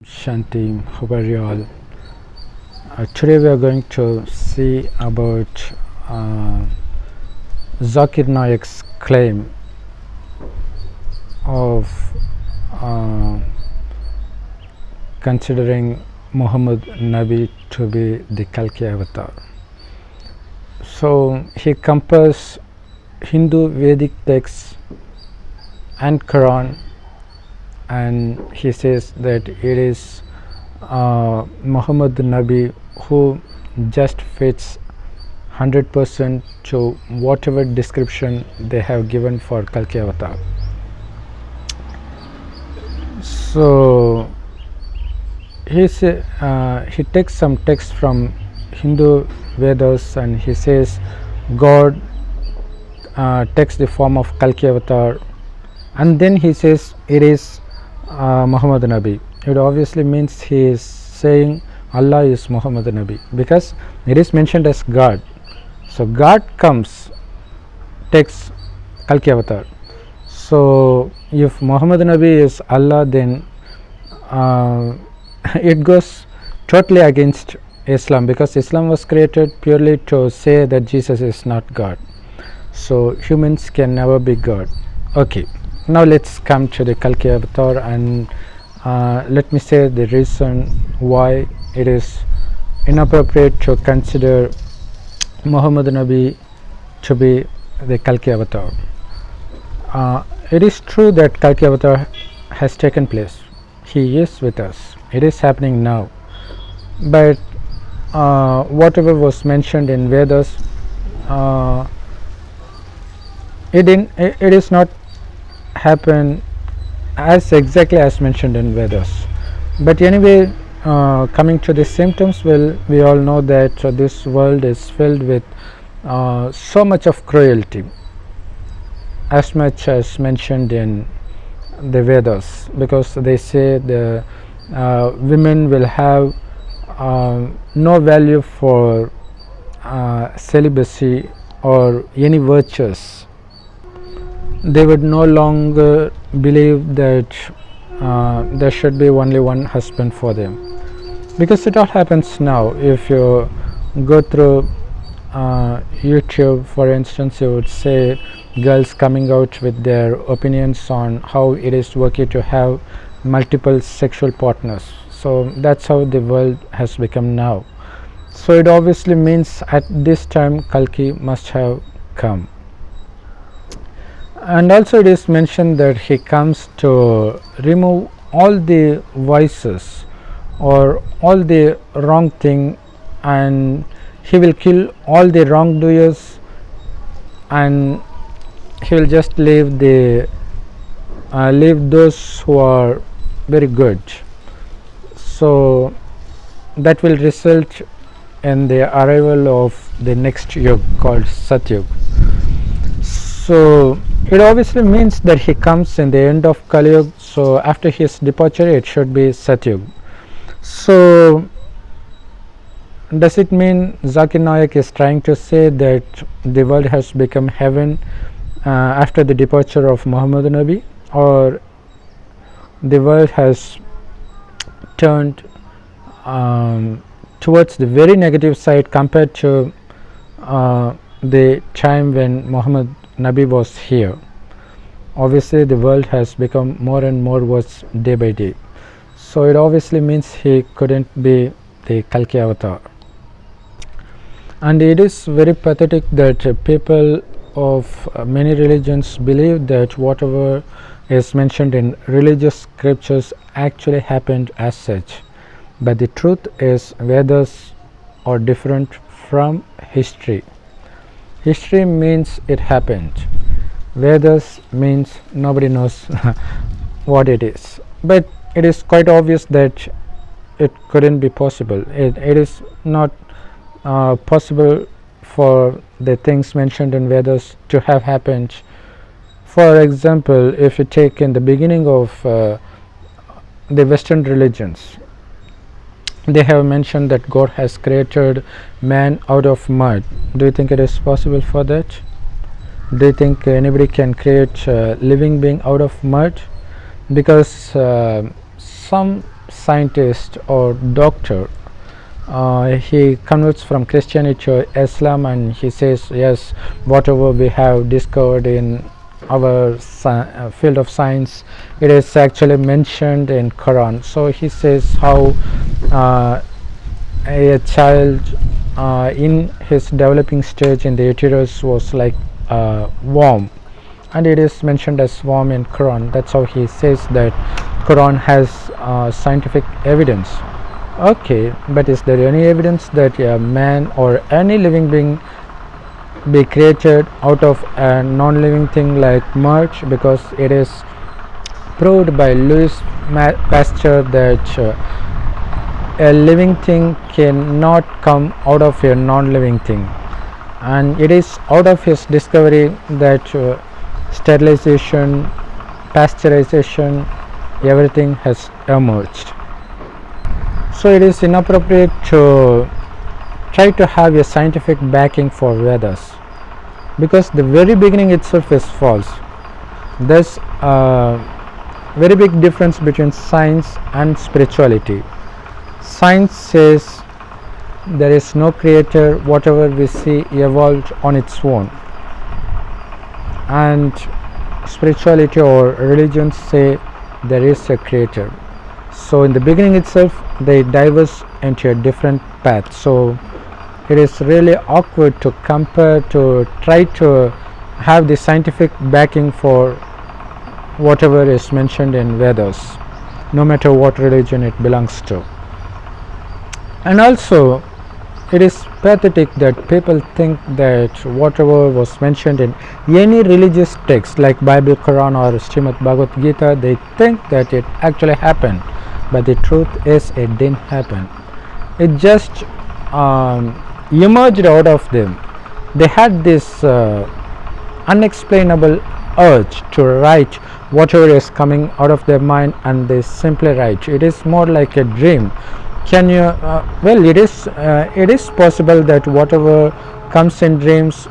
Shanti, how are you all? Today we are going to see about uh, Zakir Naik's claim of uh, considering Muhammad Nabi to be the Kalki avatar. So he compares Hindu Vedic texts and Quran, and he says that it is Muhammad Nabi who just fits 100% to whatever description they have given for Kalki avatar. So he takes some text from Hindu Vedas and he says God takes the form of Kalki avatar, and then he says it is Muhammad Nabi. It obviously means he is saying Allah is Muhammad Nabi, because it is mentioned as God. So God comes, takes Kalki avatar. So if Muhammad Nabi is Allah, then it goes totally against Islam, because Islam was created purely to say that Jesus is not God. So humans can never be God. Okay, now let's come to the Kalki avatar, and let me say the reason why it is inappropriate to consider Muhammad Nabi to be the Kalki avatar. It is true that Kalki avatar has taken place. He is with us. It is happening now. But whatever was mentioned in Vedas, it is not happen as exactly as mentioned in Vedas. But anyway, coming to the symptoms, well, we all know that this world is filled with so much of cruelty, as much as mentioned in the Vedas, because they say the women will have no value for celibacy or any virtues. They would no longer believe that there should be only one husband for them, because it all happens now. If you go through YouTube, for instance, you would say girls coming out with their opinions on how it is okay to have multiple sexual partners. So that's how the world has become now. So it obviously means at this time Kalki must have come. And also it is mentioned that he comes to remove all the vices or all the wrong thing, and he will kill all the wrongdoers, and he will just leave those who are very good. So that will result in the arrival of the next yuga called Satyug. So it obviously means that he comes in the end of Kali Yuga. So after his departure, it should be Satyug. So does it mean Zakir Naik is trying to say that the world has become heaven after the departure of Muhammad Nabi, or the world has turned towards the very negative side compared to the time when Muhammad Nabi was here? Obviously the world has become more and more worse day by day. So it obviously means he couldn't be the Kalki avatar. And it is very pathetic that people of many religions believe that whatever is mentioned in religious scriptures actually happened as such. But the truth is, Vedas are different from history. History means it happened. Vedas means nobody knows what it is. But it is quite obvious that it couldn't be possible. It is not possible for the things mentioned in Vedas to have happened. For example, if you take in the beginning of the Western religions, they have mentioned that God has created man out of mud. Do you think it is possible for that? Do you think anybody can create a living being out of mud? Because some scientist or doctor. He converts from Christianity to Islam, and he says, yes, whatever we have discovered in our field of science, it is actually mentioned in Quran. So he says how a child in his developing stage in the uterus was like a worm, and it is mentioned as worm in Quran. That's how he says that Quran has scientific evidence. Okay, but is there any evidence that a man or any living being be created out of a non-living thing like merge? Because it is proved by Louis Pasteur that a living thing cannot come out of a non-living thing, and it is out of his discovery that sterilization, pasteurization, everything has emerged. So it is inappropriate to try to have a scientific backing for Vedas, because the very beginning itself is false. There's a very big difference between science and spirituality. Science says there is no creator, whatever we see evolved on its own, and spirituality or religions say there is a creator. So in the beginning itself they diverge into a different path. So it is really awkward to compare, to try to have the scientific backing for whatever is mentioned in Vedas, no matter what religion it belongs to. And also it is pathetic that people think that whatever was mentioned in any religious text like Bible, Quran or Srimad Bhagavad Gita, they think that it actually happened, but the truth is it didn't happen. It just emerged out of them. They had this unexplainable urge to write whatever is coming out of their mind, and they simply write. It is more like a dream. Can you well, it is possible that whatever comes in dreams,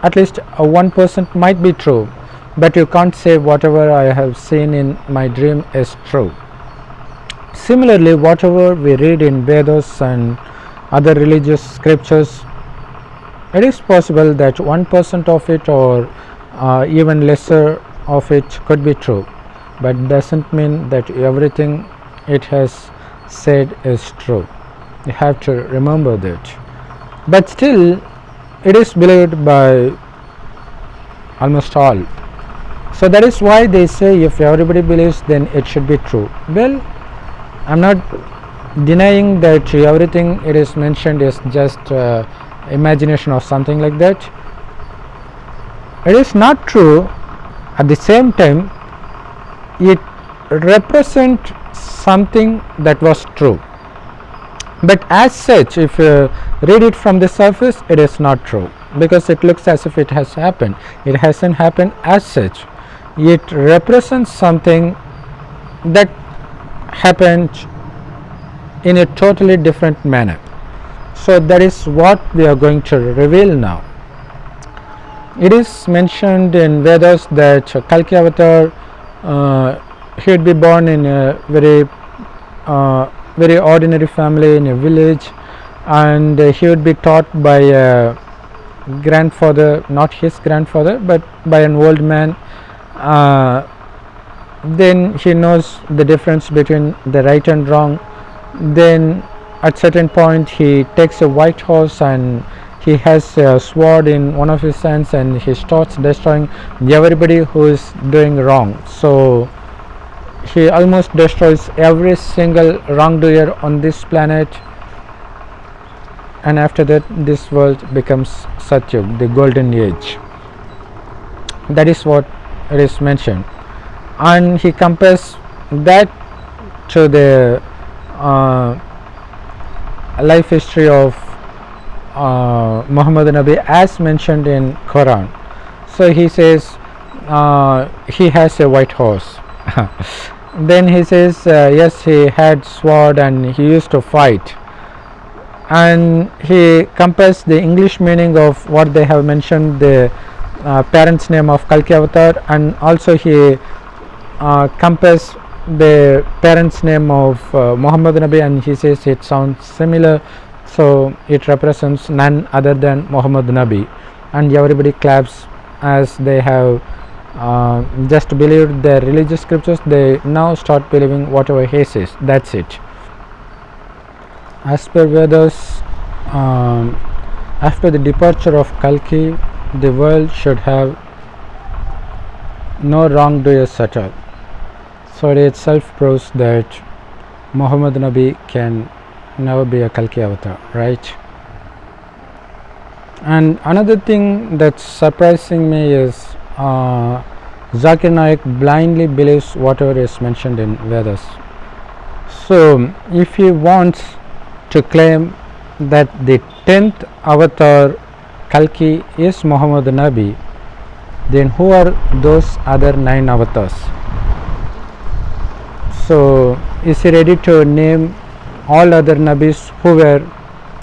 at least 1% might be true, but you can't say whatever I have seen in my dream is true. Similarly, whatever we read in Vedas and other religious scriptures, it is possible that 1% of it or even lesser of it could be true, but doesn't mean that everything it has said is true. You have to remember that. But still it is believed by almost all. So that is why they say if everybody believes, then it should be true. Well, I'm not denying that everything it is mentioned is just imagination or something like that. It is not true. At the same time, it represents something that was true, but as such, if you read it from the surface, it is not true, because it looks as if it has happened. It hasn't happened as such. It represents something that happened in a totally different manner. So that is what we are going to reveal now. It is mentioned in Vedas that Kalki avatar, he would be born in a very ordinary family in a village, and he would be taught by a grandfather, not his grandfather, but by an old man. Then he knows the difference between the right and wrong. Then at certain point he takes a white horse and he has a sword in one of his hands, and he starts destroying everybody who is doing wrong. So he almost destroys every single wrongdoer on this planet, and after that this world becomes Satyug, the golden age. That is what it is mentioned, and he compares that to the life history of Muhammad Nabi as mentioned in Quran. So he says he has a white horse. Then he says yes, he had sword and he used to fight, and he compares the English meaning of what they have mentioned, the parents name of Kalki avatar, and also he compares the parents name of Muhammad Nabi, and he says it sounds similar, so it represents none other than Muhammad Nabi, and everybody claps as they have just believed their religious scriptures. They now start believing whatever he says. That's it. As per Vedas, after the departure of Kalki, the world should have no wrongdoers at all. So it itself proves that Muhammad Nabi can never be a Kalki avatar, right? And another thing that's surprising me is Zakir Naik blindly believes whatever is mentioned in Vedas. So if he wants to claim that the 10th avatar Kalki is Muhammad Nabi, then who are those other 9 avatars? So is he ready to name all other Nabis who were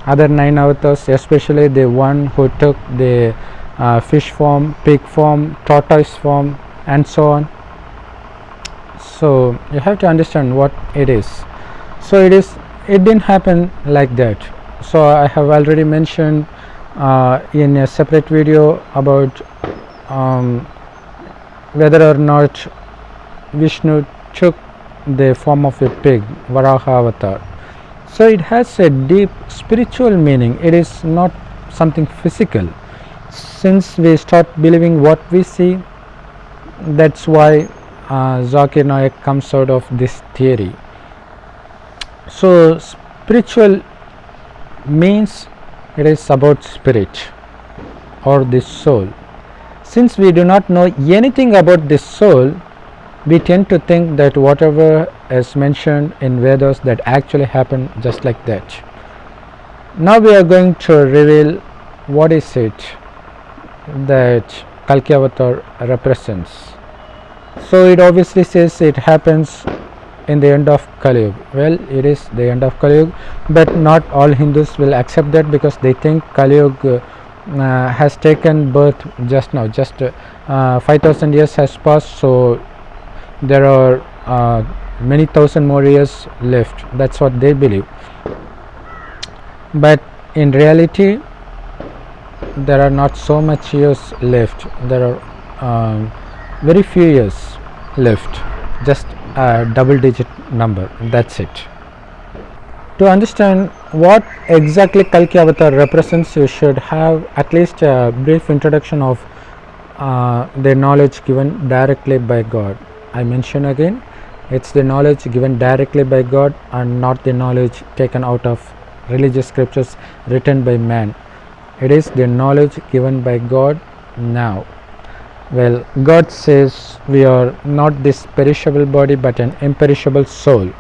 other 9 avatars, especially the one who took the fish form, pig form, tortoise form, and so on? So you have to understand what it is. So it didn't happen like that. So I have already mentioned in a separate video about whether or not Vishnu took the form of a pig, Varaha avatar. So it has a deep spiritual meaning. It is not something physical. Since we start believing what we see, that's why Zakir Naik comes out of this theory. So spiritual means it is about spirit or the soul. Since we do not know anything about the soul, we tend to think that whatever is mentioned in Vedas that actually happened just like that. Now we are going to reveal what is it that Kalki avatar represents. So it obviously says it happens in the end of Kali Yuga. Well, it is the end of Kali Yuga, but not all Hindus will accept that, because they think Kali Yuga has taken birth just now. Just 5,000 years has passed, so there are many thousand more years left. That's what they believe. But in reality, there are not so much years left. There are very few years left, just a double-digit number. That's it. To understand what exactly Kalki avatar represents, you should have at least a brief introduction of the knowledge given directly by God. I mention again, it's the knowledge given directly by God and not the knowledge taken out of religious scriptures written by man. It is the knowledge given by God now. Well, God says we are not this perishable body but an imperishable soul.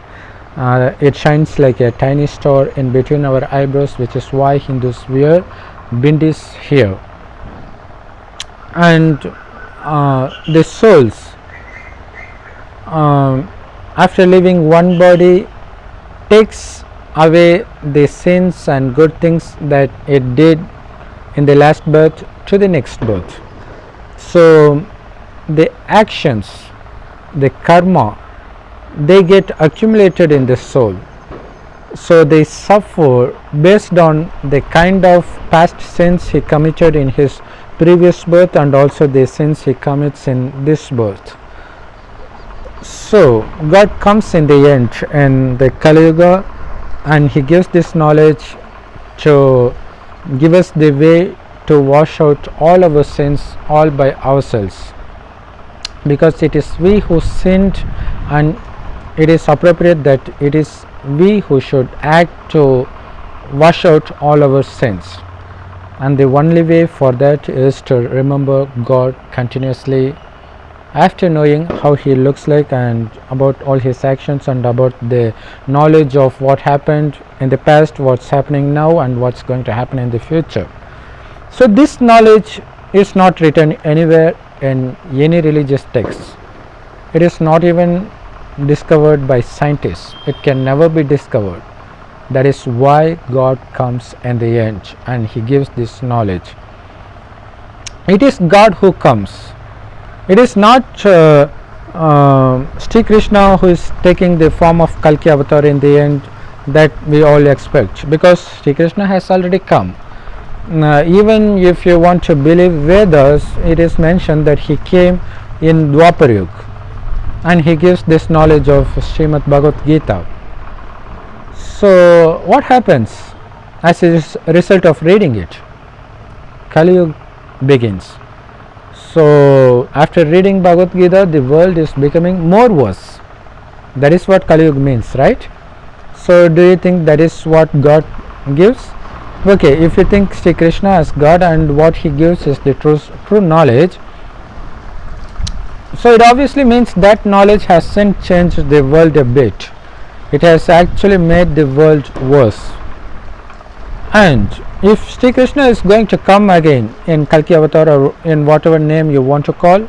It shines like a tiny star in between our eyebrows, which is why Hindus wear bindis here. And the souls, after leaving one body, takes away the sins and good things that it did in the last birth to the next birth. So the actions, the karma, they get accumulated in the soul. So they suffer based on the kind of past sins he committed in his previous birth and also the sins he commits in this birth. So God comes in the end in the Kali Yuga, and he gives this knowledge to give us the way to wash out all our sins all by ourselves, because it is we who sinned, and it is appropriate that it is we who should act to wash out all our sins. And the only way for that is to remember God continuously, after knowing how he looks like and about all his actions and about the knowledge of what happened in the past, what's happening now, and what's going to happen in the future. So this knowledge is not written anywhere in any religious text. It is not even discovered by scientists. It can never be discovered. That is why God comes in the end and he gives this knowledge. It is God who comes. It is not Sri Krishna, who is taking the form of Kalki avatar in the end, that we all expect, because Sri Krishna has already come. Even if you want to believe Vedas, it is mentioned that he came in Dwapar Yuga, and he gives this knowledge of Srimad Bhagavad Gita. So what happens as a result of reading it? Kali Yuga begins. So after reading Bhagavad Gita, the world is becoming more worse. That is what Kali Yuga means, right? So do you think that is what God gives? Okay, if you think Sri Krishna as God and what he gives is the true knowledge, so it obviously means that knowledge hasn't changed the world a bit. It has actually made the world worse. And if Sri Krishna is going to come again in Kalki avatar or in whatever name you want to call,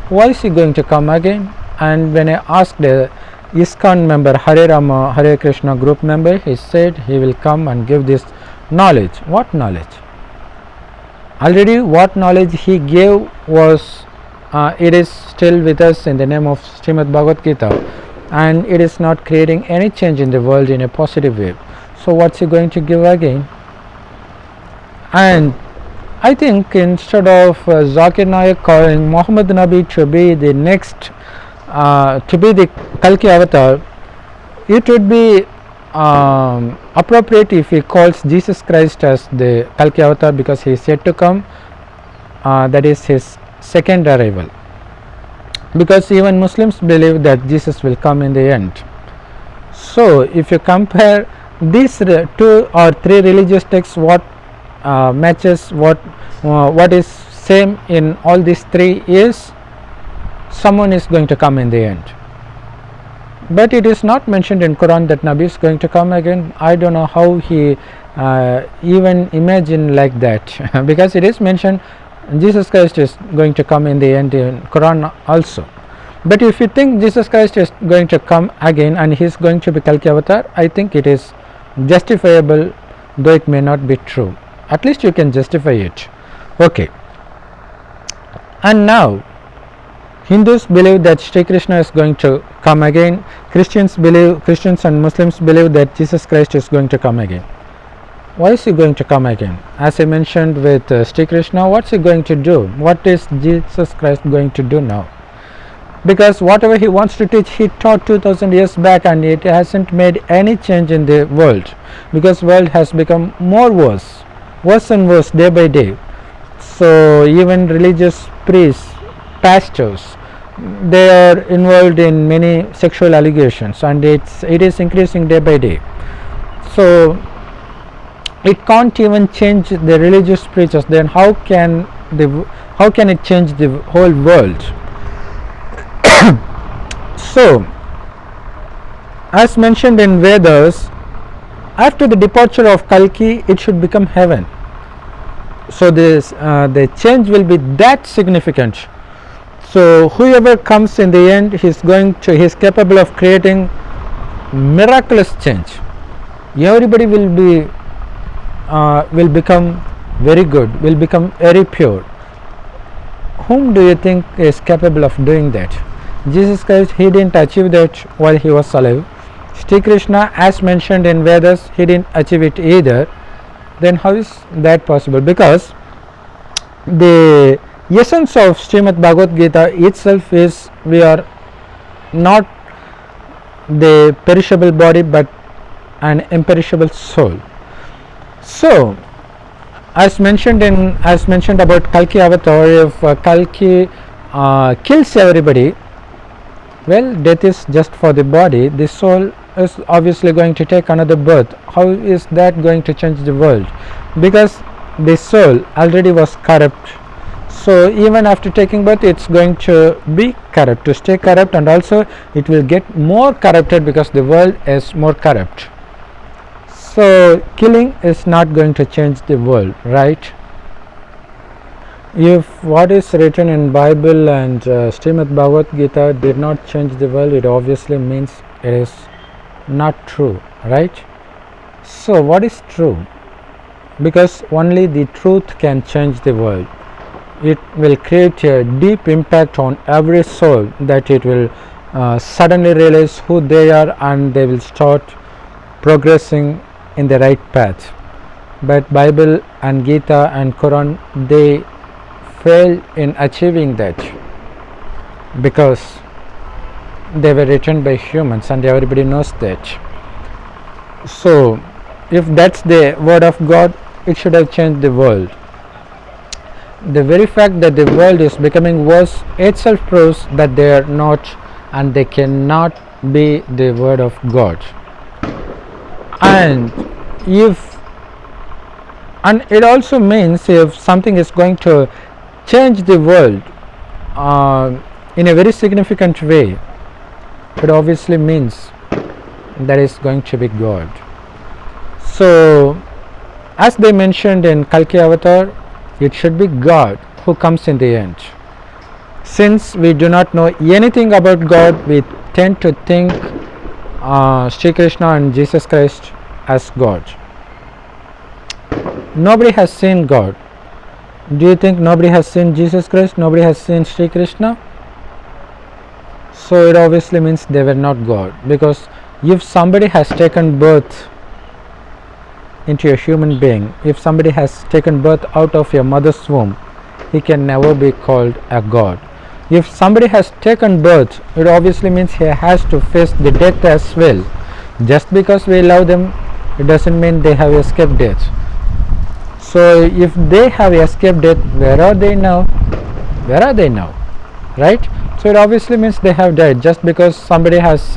why is he going to come again? And when I asked the ISKCON member, Hare Rama, Hare Krishna group member, he said he will come and give this knowledge. What knowledge? Already what knowledge he gave was, it is still with us in the name of Srimad Bhagavad Gita, and it is not creating any change in the world in a positive way. So what's he going to give again? And I think instead of Zakir Naik calling Muhammad Nabi to be the next, to be the Kalki avatar, it would be appropriate if he calls Jesus Christ as the Kalki avatar, because he is yet to come. That is his second arrival, because even Muslims believe that Jesus will come in the end. So if you compare these 2 or 3 religious texts, what matches what is same in all these 3 is someone is going to come in the end. But it is not mentioned in Quran that Nabi is going to come again. I don't know how he even imagine like that because it is mentioned Jesus Christ is going to come in the end in Quran also. But if you think Jesus Christ is going to come again and he is going to be Kalki avatar, I think it is justifiable, though it may not be true. At least you can justify it. Okay. And now Hindus believe that Sri Krishna is going to come again. Christians and Muslims believe that Jesus Christ is going to come again. Why is he going to come again? As I mentioned with Sri Krishna, what's he going to do? What is Jesus Christ going to do now? Because whatever he wants to teach, he taught 2000 years back, and it hasn't made any change in the world, because world has become worse and worse day by day. So even religious priests, pastors, they are involved in many sexual allegations, and it is increasing day by day. So it can't even change the religious preachers. Then how can it change the whole world? So as mentioned in Vedas, after the departure of Kalki, it should become heaven. So the change will be that significant. So whoever comes in the end, he is capable of creating miraculous change. Everybody will become very good, will become very pure. Whom do you think is capable of doing that? Jesus Christ, he didn't achieve that while he was alive. Sri Krishna, as mentioned in Vedas, he didn't achieve it either. Then how is that possible? Because the essence of Srimad Bhagavad Gita itself is, we are not the perishable body but an imperishable soul. So as mentioned about Kalki avatar, if Kalki kills everybody, well, death is just for the body. The soul is obviously going to take another birth. How is that going to change the world? Because the soul already was corrupt. So even after taking birth, it's going to be corrupt, to stay corrupt, and also it will get more corrupted because the world is more corrupt. So killing is not going to change the world, right? If what is written in Bible and Srimad Bhagavad Gita did not change the world, it obviously means it is not true, right? So what is true? Because only the truth can change the world. it will create a deep impact on every soul, that it will suddenly realize who they are and they will start progressing in the right path. But Bible and Gita and Quran, they fail in achieving that, because they were written by humans and everybody knows that. So if that's the word of God, it should have changed the world. The very fact that the world is becoming worse itself proves that they are not and they cannot be the word of God. And it also means if something is going to change the world in a very significant way, it obviously means that is going to be God. So as they mentioned in Kalki avatar, it should be God who comes in the end. Since we do not know anything about God, we tend to think Sri Krishna and Jesus Christ as God. Nobody has seen God. Do you think nobody has seen Jesus Christ? Nobody has seen Sri Krishna? So it obviously means they were not God, because if somebody has taken birth into a human being, if somebody has taken birth out of your mother's womb, he can never be called a God. If somebody has taken birth, it obviously means he has to face the death as well. Just because we love them, it doesn't mean they have escaped death. So if they have escaped death, where are they now? Where are they now? Right? So it obviously means they have died. Just because somebody has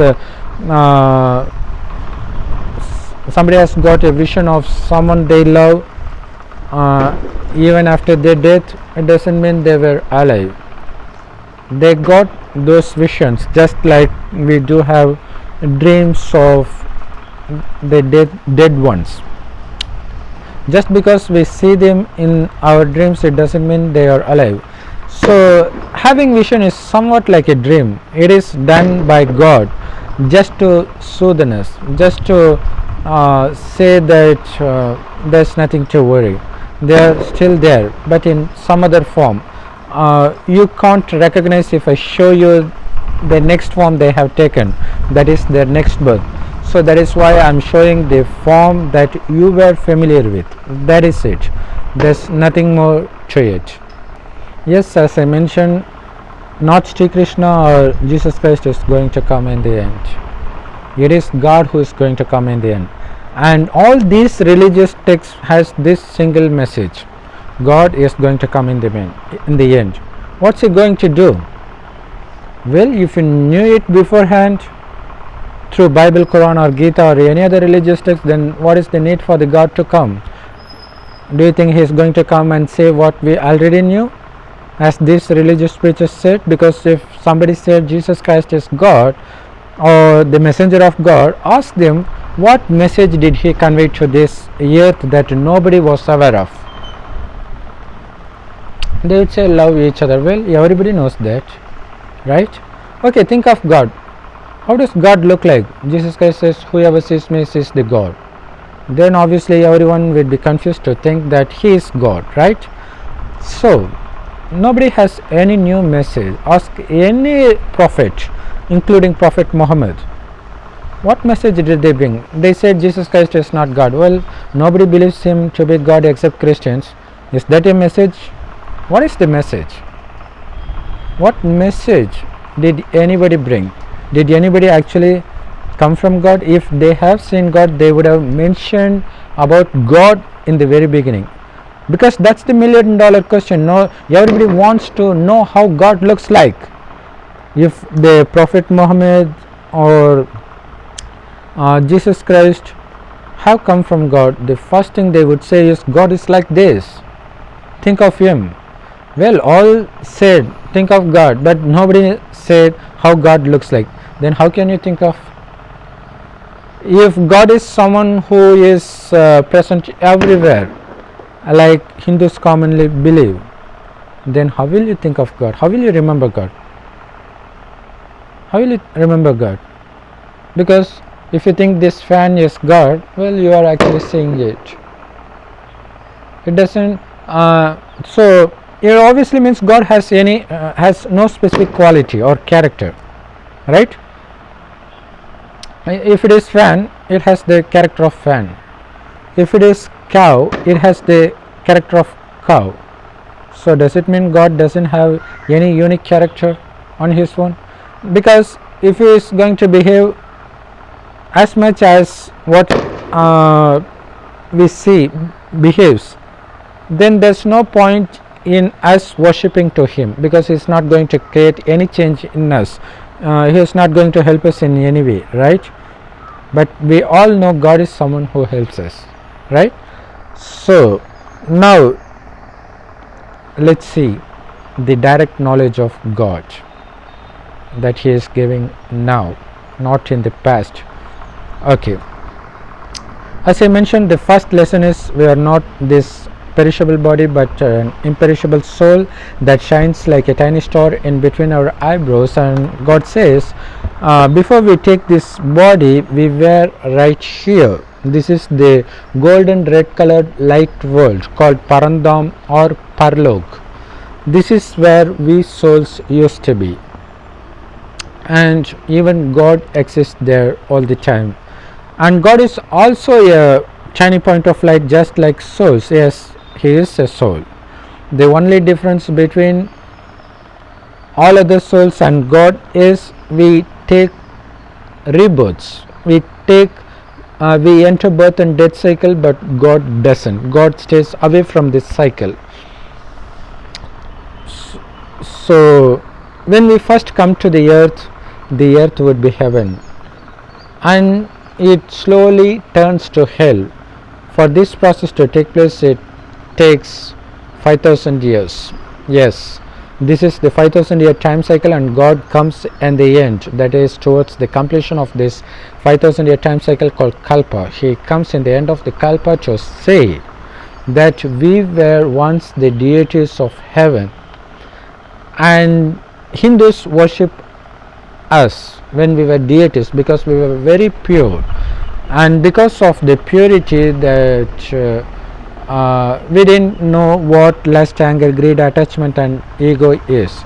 got a vision of someone they love, even after their death, it doesn't mean they were alive. They got those visions, just like we do have dreams of the dead ones. Just because we see them in our dreams, it doesn't mean they are alive. So having vision is somewhat like a dream. It is done by God just to soothe us, just to say that there's nothing to worry. They are still there, but in some other form. You can't recognize if I show you the next form they have taken, that is their next birth. So that is why I am showing the form that you were familiar with. That is it. There's nothing more to it. Yes, as I mentioned, not Sri Krishna or Jesus Christ is going to come in the end. It is God who is going to come in the end. And all these religious texts has this single message: God is going to come in the end. What's he going to do? Well, if you knew it beforehand through Bible, Quran or Gita or any other religious text, then what is the need for the God to come? Do you think he is going to come and say what we already knew, as these religious preachers said? Because if somebody said Jesus Christ is God or the messenger of God, ask them what message did he convey to this earth that nobody was aware of. They would say love each other. Well, everybody knows that, right? Okay, think of God. How does God look like? Jesus Christ says, whoever sees me sees the God. Then obviously everyone will be confused to think that he is God, right? So nobody has any new message. Ask any prophet, including Prophet Muhammad. What message did they bring? They said Jesus Christ is not God. Well, nobody believes him to be God except Christians. Is that a message? What is the message? What message did anybody bring? Did anybody actually come from God? If they have seen God, they would have mentioned about God in the very beginning, because that's the $1 million question. No, everybody wants to know how God looks like. If the Prophet Muhammad or Jesus Christ have come from God, the first thing they would say is God is like this. Think of him. Well, all said think of God, but nobody said how God looks like. Then how can you think of? If God is someone who is present everywhere, like Hindus commonly believe, then how will you think of God? How will you remember God? How will you remember God? Because if you think this fan is God, well, you are actually seeing it. It doesn't. So it obviously means God has has no specific quality or character, right? If it is fan, it has the character of fan. If it is cow, it has the character of cow. So does it mean God doesn't have any unique character on his own? Because if he is going to behave as much as what we see behaves, then there's no point in us worshipping to him, because he's not going to create any change in us. He is not going to help us in any way, right? But we all know God is someone who helps us, right? So now let's see the direct knowledge of God that he is giving now, not in the past. Okay, as I mentioned, the first lesson is we are not this perishable body but an imperishable soul that shines like a tiny star in between our eyebrows. And God says, before we take this body, we were right here. This is the golden red colored light world called Parandam or Parlok. This is where we souls used to be, and even God exists there all the time. And God is also a tiny point of light, just like souls. Yes, he is a soul. The only difference between all other souls and God is we take rebirths, we enter birth and death cycle, but God doesn't. God stays away from this cycle. So when we first come to the earth would be heaven, and it slowly turns to hell. For this process to take place, it takes 5,000 years. Yes, this is the 5,000 year time cycle, and God comes in the end, that is towards the completion of this 5,000 year time cycle called Kalpa. He comes in the end of the Kalpa to say that we were once the deities of heaven, and Hindus worship us when we were deities because we were very pure, and because of the purity that we didn't know what lust, anger, greed, attachment and ego is.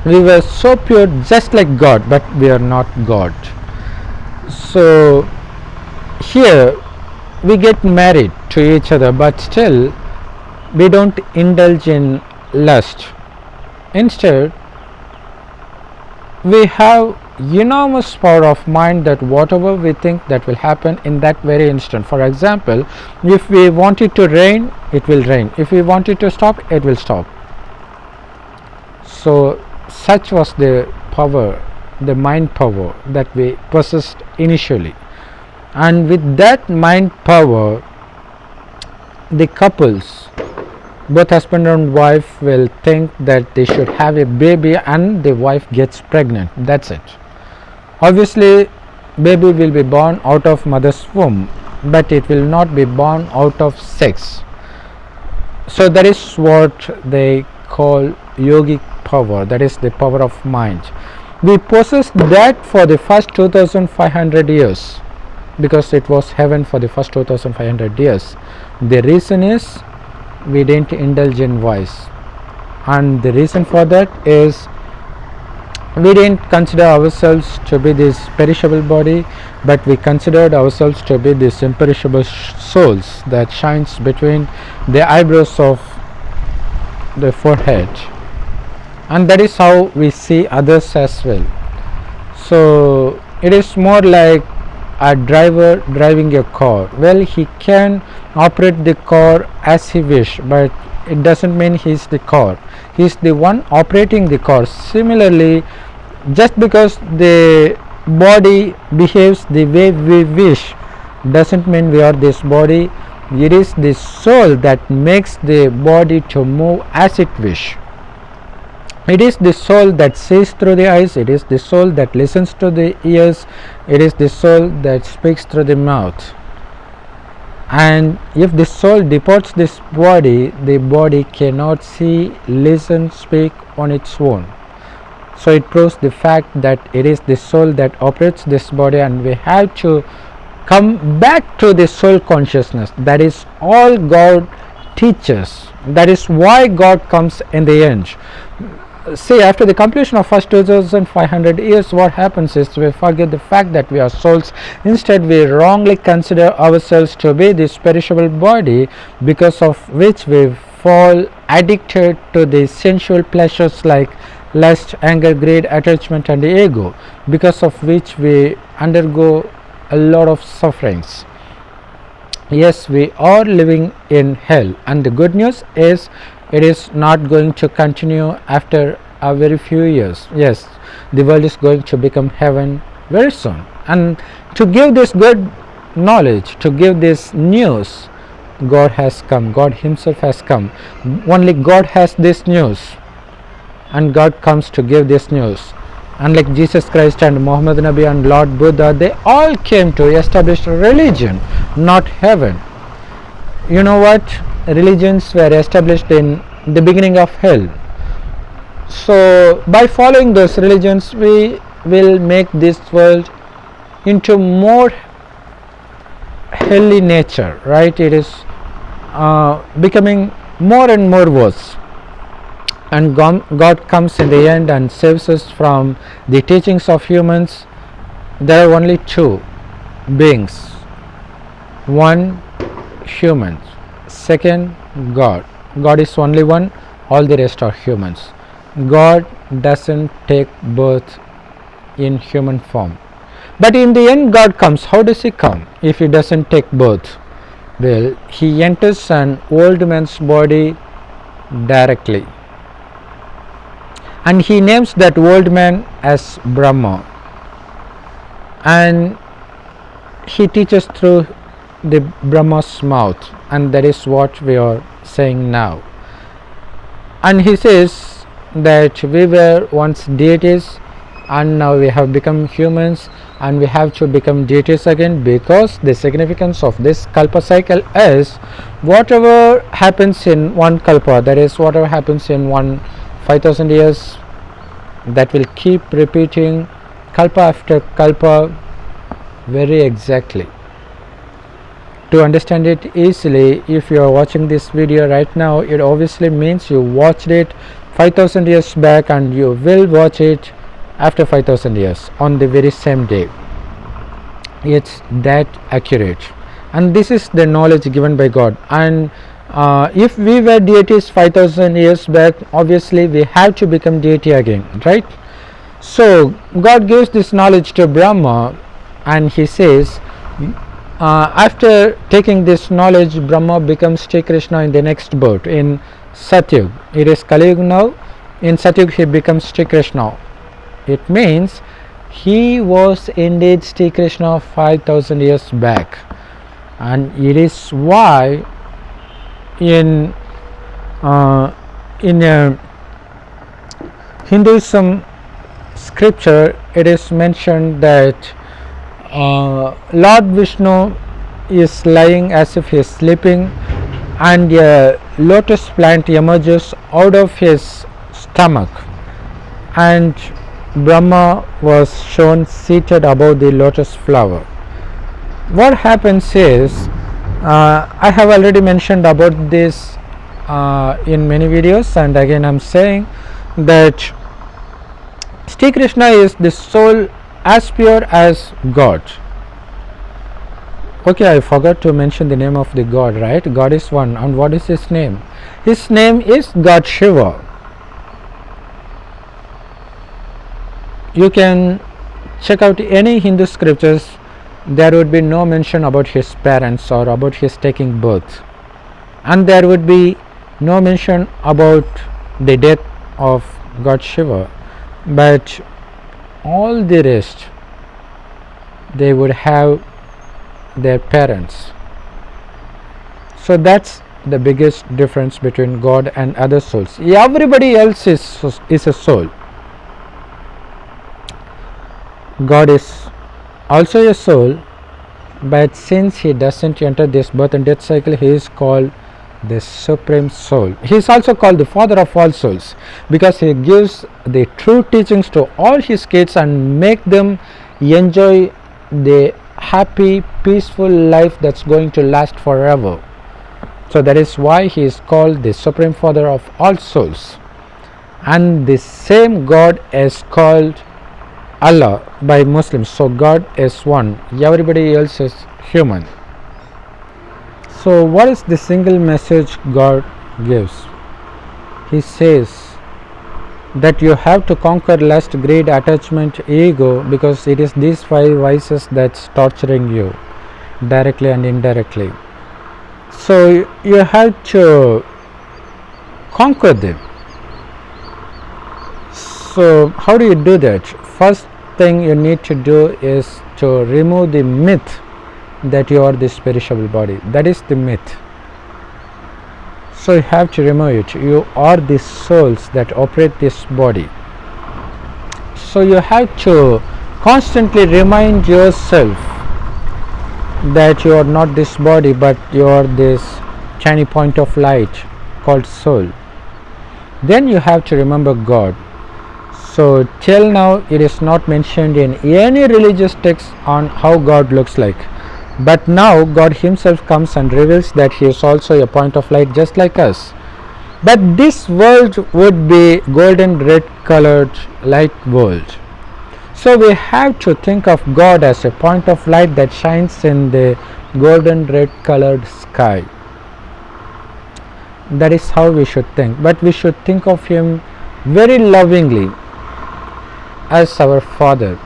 We were so pure, just like God, but we are not God. So here we get married to each other, but still we don't indulge in lust. Instead, we have enormous power of mind that whatever we think, that will happen in that very instant. For example, if we want it to rain, it will rain. If we want it to stop, it will stop. So such was the power, the mind power that we possessed initially. And with that mind power, the couples, both husband and wife, will think that they should have a baby, and the wife gets pregnant. That's it. Obviously, baby will be born out of mother's womb, but it will not be born out of sex. So that is what they call yogic power, that is the power of mind. We possessed that for the first 2500 years because it was heaven for the first 2500 years. The reason is we didn't indulge in vice, and the reason for that is we didn't consider ourselves to be this perishable body, but we considered ourselves to be this imperishable souls that shines between the eyebrows of the forehead, and that is how we see others as well. So it is more like a driver driving a car. Well, he can operate the car as he wish, but it doesn't mean he is the car. He is the one operating the car. Similarly, just because the body behaves the way we wish doesn't mean we are this body. It is the soul that makes the body to move as it wish. It is the soul that sees through the eyes, it is the soul that listens to the ears, it is the soul that speaks through the mouth. And if the soul departs this body, the body cannot see, listen, speak on its own. So it proves the fact that it is the soul that operates this body, and we have to come back to the soul consciousness. That is all God teaches. That is why God comes in the end. See, after the completion of first 2500 years, what happens is we forget the fact that we are souls. Instead, we wrongly consider ourselves to be this perishable body, because of which we fall addicted to the sensual pleasures like lust, anger, greed, attachment and ego, because of which we undergo a lot of sufferings. Yes, we are living in hell, and the good news is it is not going to continue after a very few years. Yes, the world is going to become heaven very soon. And to give this good knowledge, to give this news, God has come. God himself has come. Only God has this news, and God comes to give this news. Unlike Jesus Christ and Muhammad Nabi and Lord Buddha, they all came to establish religion, not heaven. You know what? Religions were established in the beginning of hell. So by following those religions, we will make this world into more helly nature, right? It is becoming more and more worse. And God comes in the end and saves us from the teachings of humans. There are only two beings. One, humans. Second, God. God is only one, all the rest are humans. God doesn't take birth in human form. But in the end, God comes. How does he come if he doesn't take birth? Well, he enters an old man's body directly, and he names that old man as Brahma, and he teaches through the Brahma's mouth, and that is what we are saying now. And he says that we were once deities and now we have become humans, and we have to become deities again, because the significance of this kalpa cycle is whatever happens in one kalpa, that is whatever happens in 5000 years, that will keep repeating kalpa after kalpa very exactly. To understand it easily, if you are watching this video right now, it obviously means you watched it 5000 years back, and you will watch it after 5000 years on the very same day. It's that accurate, and this is the knowledge given by God. And if we were deities 5000 years back, obviously we have to become deity again, right? So God gives this knowledge to Brahma, and he says after taking this knowledge, Brahma becomes Sri Krishna in the next birth in Satyug. It is Kali Yuga now. In Satyug he becomes Sri Krishna. It means he was indeed Sri Krishna 5000 years back, and it is why in Hinduism scripture it is mentioned that Lord Vishnu is lying as if he is sleeping, and a lotus plant emerges out of his stomach, and Brahma was shown seated above the lotus flower. What happens is, I have already mentioned about this in many videos, and again I am saying that Sri Krishna is the soul as pure as God. Okay, I forgot to mention the name of the God, right? God is one, and what is his name? His name is God Shiva. You can check out any Hindu scriptures, there would be no mention about his parents or about his taking birth, and there would be no mention about the death of God Shiva, but all the rest they would have their parents. So that's the biggest difference between God and other souls. Everybody else is a soul. God is also a soul, but since he doesn't enter this birth and death cycle, he is called the supreme soul. He is also called the father of all souls, because he gives the true teachings to all his kids and make them enjoy the happy peaceful life that's going to last forever. So that is why he is called the Supreme Father of all souls. And the same God is called Allah by Muslims. So God is one, everybody else is human. So what is the single message God gives? He says that you have to conquer lust, greed, attachment, ego, because it is these 5 vices that's torturing you directly and indirectly. So you have to conquer them. So how do you do that? First thing you need to do is to remove the myth that you are this perishable body. That is the myth. So you have to remove it. You are the souls that operate this body. So you have to constantly remind yourself that you are not this body, but you are this tiny point of light called soul. Then you have to remember God. So till now it is not mentioned in any religious text on how God looks like. But now God himself comes and reveals that he is also a point of light just like us. But this world would be golden red colored light world. So we have to think of God as a point of light that shines in the golden red colored sky. That is how we should think. But we should think of him very lovingly as our Father.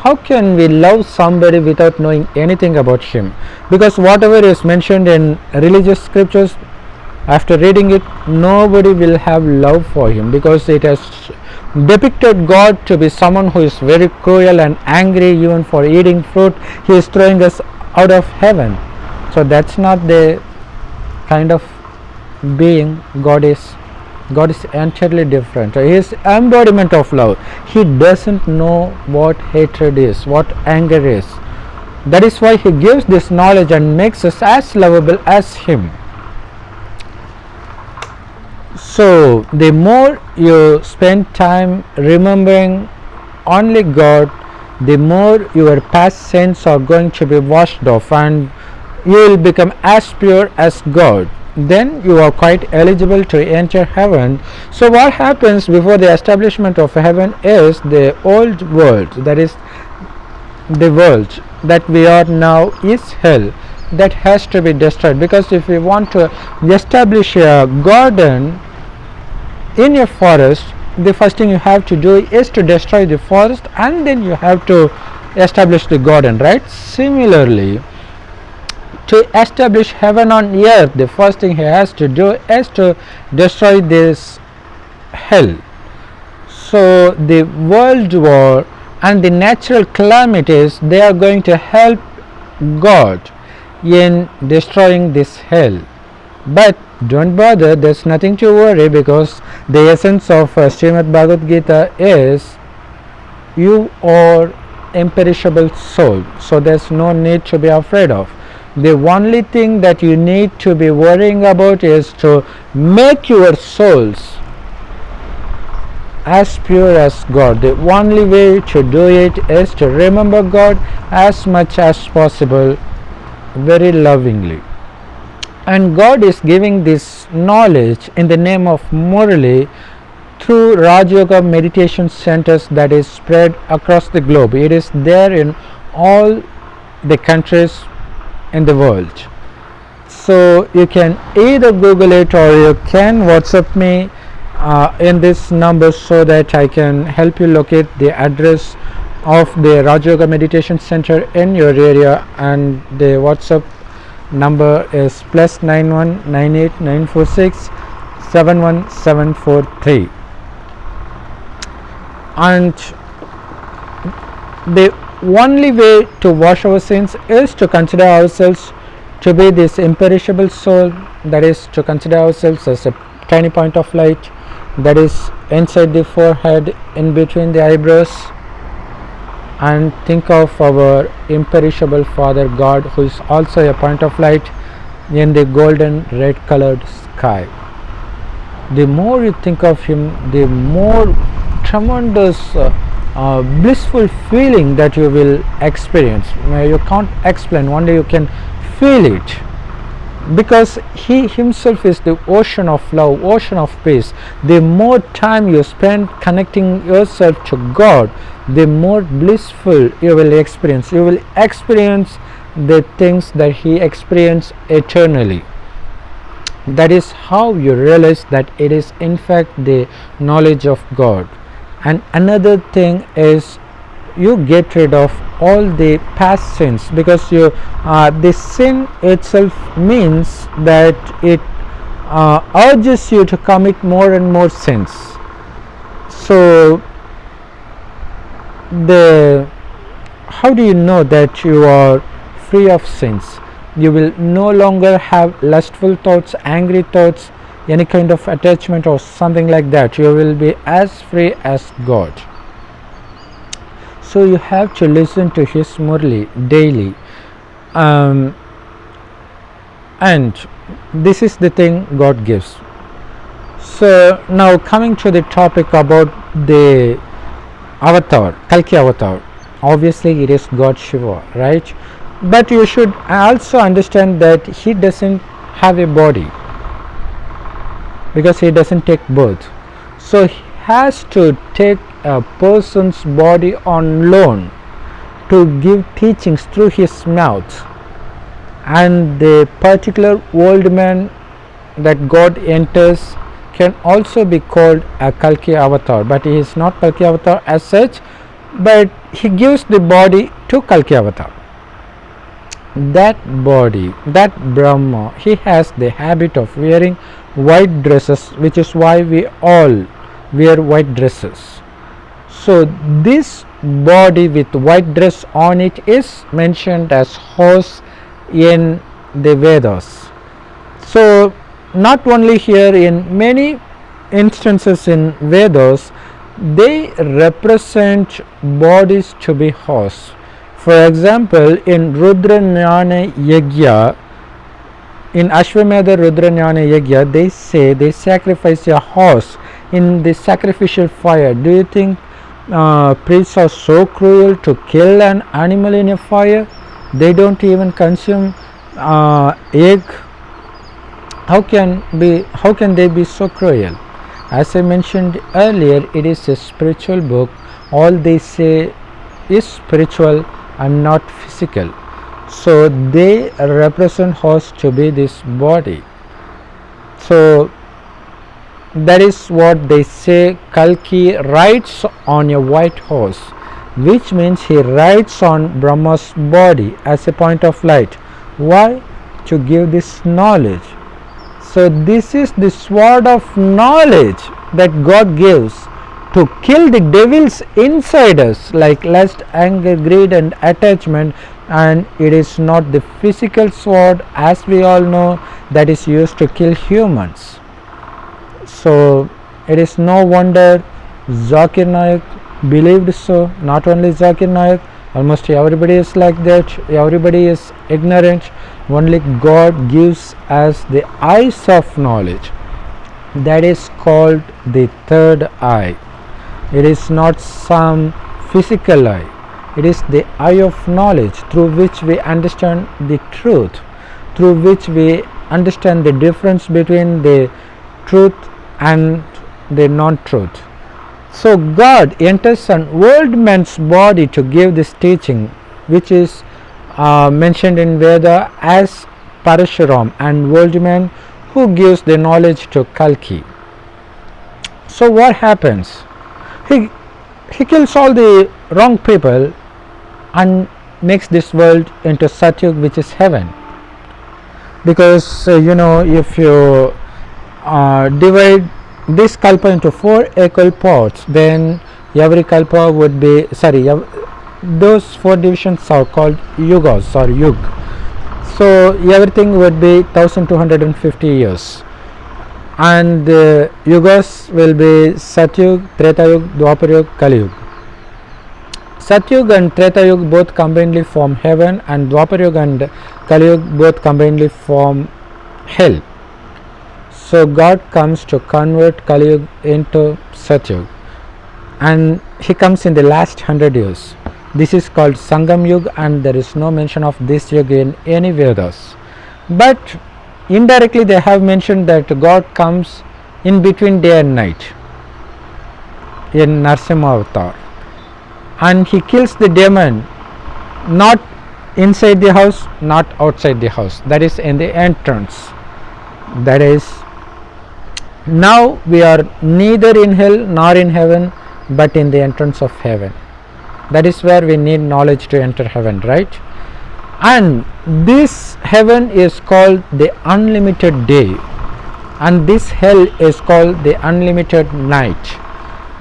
How can we love somebody without knowing anything about him? Because whatever is mentioned in religious scriptures, after reading it, nobody will have love for him, because it has depicted God to be someone who is very cruel and angry. Even for eating fruit, he is throwing us out of heaven. So that's not the kind of being God is. God is entirely different. He is embodiment of love. He doesn't know what hatred is, what anger is. That is why he gives this knowledge and makes us as lovable as him. So the more you spend time remembering only God, the more your past sins are going to be washed off, and you will become as pure as God. Then you are quite eligible to enter heaven. So what happens before the establishment of heaven is the old world, that is the world that we are now is hell, that has to be destroyed. Because if we want to establish a garden in a forest, the first thing you have to do is to destroy the forest, and then you have to establish the garden, right? Similarly, to establish heaven on earth, the first thing he has to do is to destroy this hell. So the world war and the natural calamities, they are going to help God in destroying this hell. But don't bother, there's nothing to worry, because the essence of Srimad Bhagavad Gita is you are imperishable soul. So there's no need to be afraid of. The only thing that you need to be worrying about is to make your souls as pure as God. The only way to do it is to remember God as much as possible, very lovingly. And God is giving this knowledge in the name of Murli through Raj Yoga meditation centers that is spread across the globe. It is there in all the countries in the world. So you can either Google it or you can WhatsApp me in this number, so that I can help you locate the address of the Raj Yoga Meditation Center in your area. And the WhatsApp number is +91 98 946 71743. And the only way to wash our sins is to consider ourselves to be this imperishable soul, that is to consider ourselves as a tiny point of light that is inside the forehead, in between the eyebrows, and think of our imperishable Father God, who is also a point of light in the golden red colored sky. The more you think of him, the more tremendous blissful feeling that you will experience. You can't explain, only you can feel it. because he himself is the ocean of love, ocean of peace. The more time you spend connecting yourself to God, the more blissful you will experience. You will experience the things that he experienced eternally. That is how you realize that it is in fact the knowledge of God. And another thing is, you get rid of all the past sins, because you the sin itself means that it urges you to commit more and more sins. So how do you know that you are free of sins? You will no longer have lustful thoughts, angry thoughts, any kind of attachment or something like that. You will be as free as God. So you have to listen to his Murli daily, and this is the thing God gives. So now coming to the topic about the avatar, Kalki avatar. Obviously it is God Shiva, right? But you should also understand that he doesn't have a body, because he doesn't take birth. So he has to take a person's body on loan to give teachings through his mouth. And the particular old man that God enters can also be called a Kalki avatar, but he is not Kalki avatar as such, but he gives the body to Kalki avatar. That body, that Brahma, he has the habit of wearing white dresses, which is why we all wear white dresses. So this body with white dress on it is mentioned as horse in the Vedas. So not only here, in many instances in Vedas, they represent bodies to be horse. For example, in Rudra-Jnana Yajna, in Ashwamedha Rudra-Jnana Yajna, they say they sacrifice a horse in the sacrificial fire. Do you think priests are so cruel to kill an animal in a fire? They don't even consume egg. How can they be so cruel? As I mentioned earlier, it is a spiritual book. All they say is spiritual and not physical. So they represent horse to be this body. So that is what they say. Kalki rides on a white horse, which means he rides on Brahma's body as a point of light. Why? To give this knowledge. So this is the sword of knowledge that God gives to kill the devils inside us, like lust, anger, greed and attachment. And it is not the physical sword, as we all know, that is used to kill humans. So it is no wonder Zakir Naik believed so. Not only Zakir Naik, almost everybody is like that. Everybody is ignorant. Only God gives us the eyes of knowledge. That is called the third eye. It is not some physical eye. It is the eye of knowledge, through which we understand the truth, through which we understand the difference between the truth and the non-truth. So God enters an old man's body to give this teaching, which is mentioned in Veda as Parashuram, and old man who gives the knowledge to Kalki. So what happens? He kills all the wrong people and makes this world into Satyug, which is heaven. Because if you divide this kalpa into 4 equal parts, then every kalpa would be those 4 divisions are called yugas or yug. So everything would be 1250 years, and the yugas will be Satyug, Tretayug, Dwapar Kali Yug. Satyug and Tretayug both combinedly form heaven, and Dwapar and Kali Yug both combinedly form hell. So God comes to convert Kali Yug into Satyug, and he comes in the last 100 years. This is called Sangam Yug, and there is no mention of this Yug in any Vedas. But indirectly they have mentioned that God comes in between day and night in Narsimha avatar, and he kills the demon not inside the house, not outside the house, that is in the entrance. That is, now we are neither in hell nor in heaven, but in the entrance of heaven. That is where we need knowledge to enter heaven, right? And this heaven is called the unlimited day, and this hell is called the unlimited night,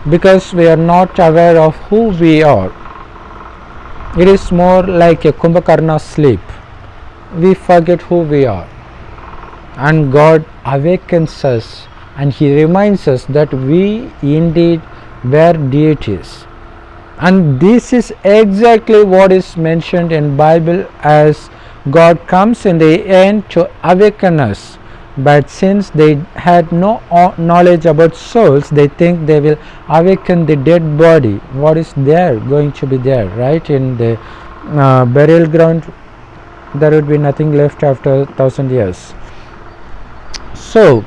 because we are not aware of who we are. It is more like a Kumbhakarna sleep. We forget who we are, and God awakens us and he reminds us that we indeed were deities. And this is exactly what is mentioned in Bible, as God comes in the end to awaken us. But since they had no knowledge about souls, they think they will awaken the dead body. What is there going to be there, right? In the burial ground, there would be nothing left after 1,000 years. So,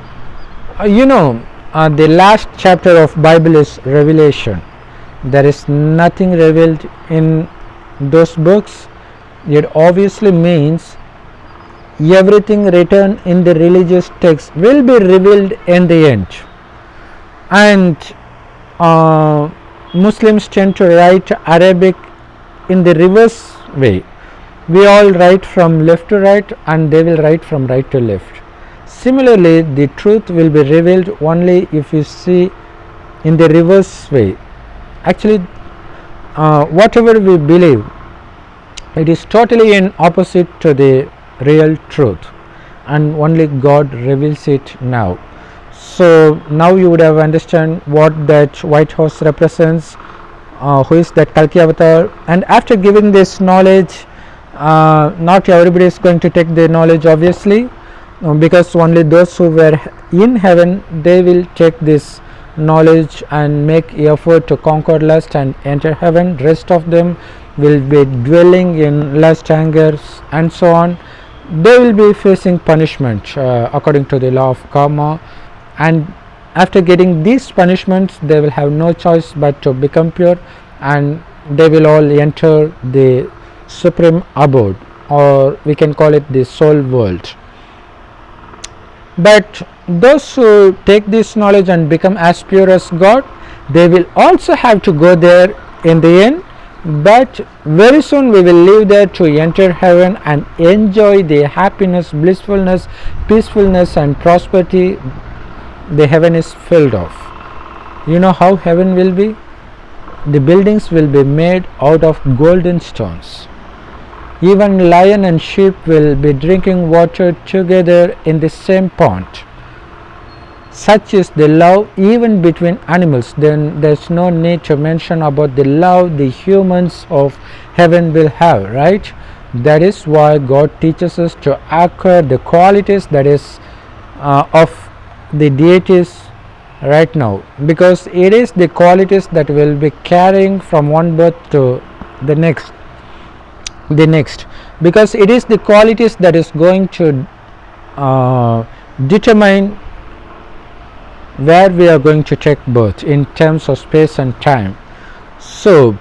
the last chapter of Bible is Revelation. There is nothing revealed in those books. It obviously means everything written in the religious text will be revealed in the end. And Muslims tend to write Arabic in the reverse way. We all write from left to right, and they will write from right to left. Similarly, the truth will be revealed only if you see in the reverse way. Actually, whatever we believe, it is totally in opposite to the real truth, and only God reveals it now. So now you would have understand what that white horse represents, who is that Kalki avatar. And after giving this knowledge, not everybody is going to take the knowledge, obviously, because only those who were in heaven, they will take this knowledge and make effort to conquer lust and enter heaven. Rest of them will be dwelling in lust, anger, and so on. They will be facing punishment according to the law of karma, and after getting these punishments, they will have no choice but to become pure, and they will all enter the supreme abode, or we can call it the soul world. But those who take this knowledge and become as pure as God, they will also have to go there in the end. But very soon we will leave there to enter heaven and enjoy the happiness, blissfulness, peacefulness and prosperity the heaven is filled of. You know how heaven will be? The buildings will be made out of golden stones. Even lion and sheep will be drinking water together in the same pond. Such is the love even between animals. Then there is no need to mention about the love the humans of heaven will have, right? That is why God teaches us to acquire the qualities that is of the deities right now, because it is the qualities that will be carrying from one birth to the next, because it is the qualities that is going to determine where we are going to take birth in terms of space and time. So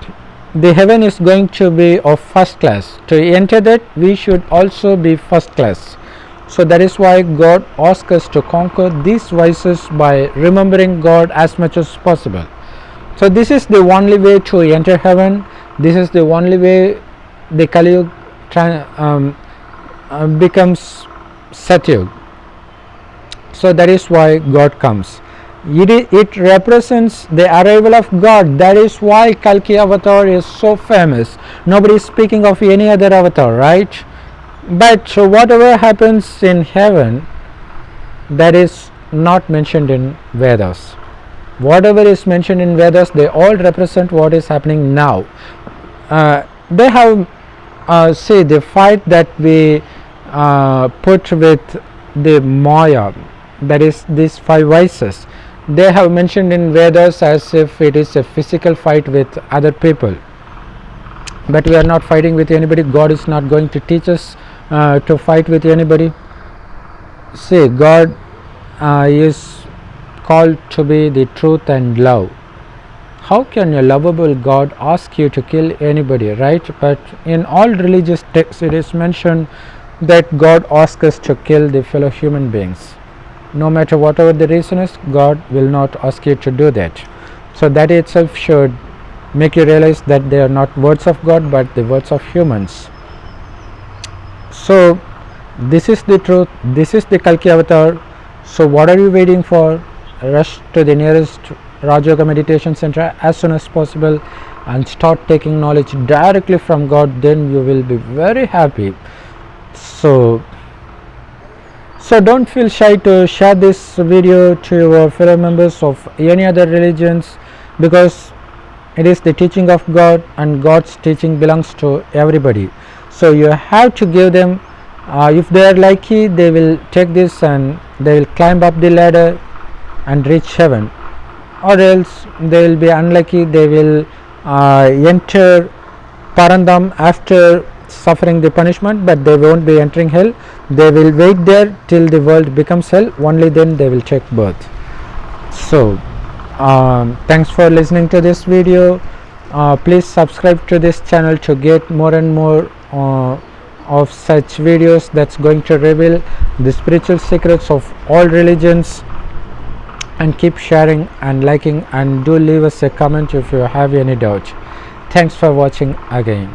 the heaven is going to be of first class. To enter that, we should also be first class. So that is why God asks us to conquer these vices by remembering God as much as possible. So this is the only way to enter heaven. This is the only way the Kali becomes Satyug. So that is why God comes. It represents the arrival of God. That is why Kalki avatar is so famous. Nobody is speaking of any other avatar, right? But whatever happens in heaven, that is not mentioned in Vedas. Whatever is mentioned in Vedas, they all represent what is happening now. They have say the fight that we put with the Maya, that is these five vices. They have mentioned in Vedas as if it is a physical fight with other people. But we are not fighting with anybody. God is not going to teach us to fight with anybody. See, God is called to be the truth and love. How can a lovable God ask you to kill anybody, right? But in all religious texts it is mentioned that God asks us to kill the fellow human beings. No matter whatever the reason is, God will not ask you to do that. So that itself should make you realize that they are not words of God but the words of humans. So this is the truth, this is the Kalki avatar. So what are you waiting for? Rush to the nearest Raj Yoga meditation center as soon as possible and start taking knowledge directly from God. Then you will be very happy. So don't feel shy to share this video to your fellow members of any other religions, because it is the teaching of God and God's teaching belongs to everybody. So you have to give them, if they are lucky they will take this and they will climb up the ladder and reach heaven, or else they will be unlucky, they will enter Parandam after suffering the punishment, but they won't be entering hell. They will wait there till the world becomes hell, only then they will take birth. So thanks for listening to this video. Please subscribe to this channel to get more and more of such videos that's going to reveal the spiritual secrets of all religions, and keep sharing and liking, and do leave us a comment if you have any doubt. Thanks for watching again.